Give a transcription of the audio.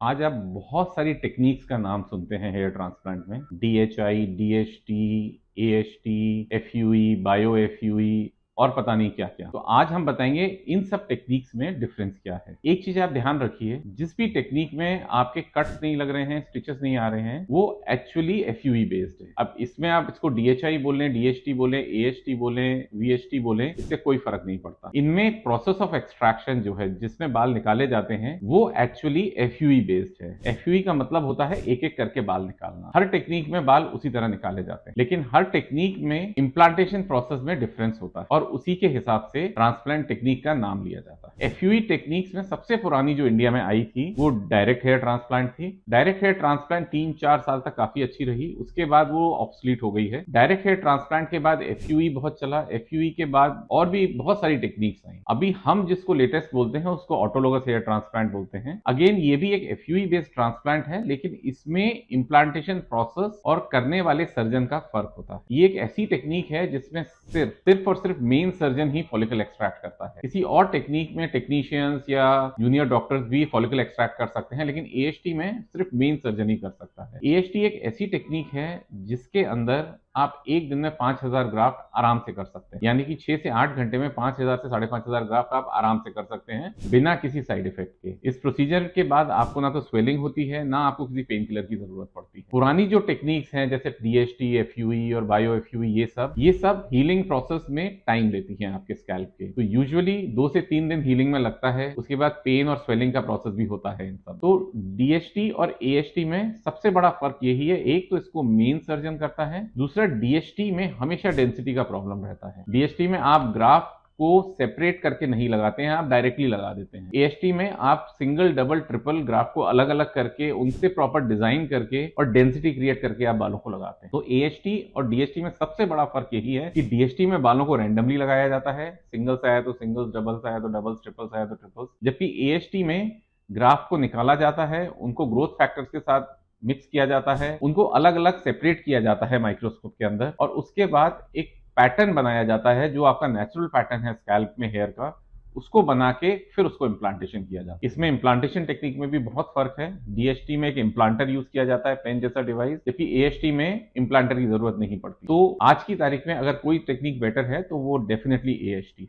आज आप बहुत सारी टेक्निक्स का नाम सुनते हैं हेयर ट्रांसप्लांट में। DHI, DHT, AHT, FUE, bio FUE और पता नहीं क्या क्या। तो आज हम बताएंगे इन सब टेक्निक्स में डिफरेंस क्या है। एक चीज आप ध्यान रखिए, जिस भी टेक्निक में आपके कट्स नहीं लग रहे हैं, स्टिचेस नहीं आ रहे हैं, वो एक्चुअली FUE बेस्ड है। अब इसमें आप इसको DHI बोलें, DHT बोलें, AHT बोलें, VHT बोलें, इससे कोई फर्क नहीं पड़ता। इनमें प्रोसेस ऑफ एक्सट्रैक्शन जो है, जिसमें बाल निकाले जाते हैं, वो एक्चुअली FUE बेस्ड है। FUE का मतलब होता है एक एक करके बाल निकालना। हर टेक्निक में बाल उसी तरह निकाले जाते हैं, लेकिन हर टेक्निक में इम्प्लांटेशन प्रोसेस में डिफरेंस होता है और उसी के हिसाब से ट्रांसप्लांट टेक्निक का नाम लिया जाता है। FUE टेक्निक्स में सबसे पुरानी जो इंडिया में आई थी वो डायरेक्ट हेयर ट्रांसप्लांट थी। डायरेक्ट हेयर ट्रांसप्लांट 3-4 साल तक काफी अच्छी रही, उसके बाद वो ऑब्सलीट हो गई है। डायरेक्ट हेयर ट्रांसप्लांट के बाद FUE बहुत चला। FUE के बाद और भी बहुत सारी टेक्निक्स आई। अभी हम जिसको लेटेस्ट बोलते हैं उसको ऑटोलोगस हेयर ट्रांसप्लांट बोलते हैं। अगेन ये भी एक FUE बेस्ड ट्रांसप्लांट है, लेकिन इसमें इम्प्लांटेशन प्रोसेस और करने वाले सर्जन का फर्क होता है। ये एक ऐसी टेक्निक है जिसमें सिर्फ और सिर्फ मेन सर्जन ही फॉलिकल एक्सट्रैक्ट करता है। किसी और टेक्निक में टेक्नीशियंस या जूनियर डॉक्टर्स भी फॉलिकल एक्सट्रैक्ट कर सकते हैं, लेकिन AHT में सिर्फ मेन सर्जन ही कर सकता है। AHT एक ऐसी टेक्निक है जिसके अंदर आप एक दिन में 5000 ग्राफ्ट आराम से कर सकते हैं, यानी कि 6 से 8 घंटे में 5000 से 5500 ग्राफ्ट आप आराम से कर सकते हैं बिना किसी साइड इफेक्ट के। इस प्रोसीजर के बाद आपको ना तो स्वेलिंग होती है, ना आपको किसी पेन किलर की जरूरत पड़ती है। पुरानी जो टेक्निक्स हैं जैसे DHT, FUE और बायो FUE, ये सब हीलिंग प्रोसेस में टाइम लेती हैं आपके स्कैल्प के। तो यूजुअली 2 से 3 दिन हीलिंग में लगता है, उसके बाद पेन और स्वेलिंग का प्रोसेस भी होता है इन सब। तो DHT और AHT में सबसे बड़ा फर्क यही है, एक तो इसको मेन सर्जन करता है, दूसरा DHT में हमेशा डेंसिटी का प्रॉब्लम रहता है। DHT में आप ग्राफ को सेपरेट करके नहीं लगाते हैं, आप डायरेक्टली लगा देते हैं। AHT में आप सिंगल, डबल, ट्रिपल ग्राफ को अलग अलग करके उनसे प्रॉपर डिजाइन करके और डेंसिटी क्रिएट करके आप बालों को लगाते हैं। तो AHT और DHT में सबसे बड़ा फर्क यही है कि DHT में बालों को रैंडमली लगाया जाता है, सिंगल्स आया तो सिंगल्स, डबल्स आया तो डबल्स, ट्रिपल्स आया तो ट्रिपल्स। जबकि AHT में ग्राफ को निकाला जाता है, उनको ग्रोथ फैक्टर्स के साथ मिक्स किया जाता है, उनको अलग अलग सेपरेट किया जाता है माइक्रोस्कोप के अंदर, और उसके बाद एक पैटर्न बनाया जाता है जो आपका नेचुरल पैटर्न है स्कैल्प में हेयर का, उसको बना के फिर उसको इम्प्लांटेशन किया जाता है। इसमें इम्प्लांटेशन टेक्निक में भी बहुत फर्क है। DHT में एक इम्प्लांटर यूज किया जाता है, पेन जैसा डिवाइस, जबकि AHT में इम्प्लांटर की जरूरत नहीं पड़ती। तो आज की तारीख में अगर कोई टेक्निक बेटर है तो वो डेफिनेटली AHT है।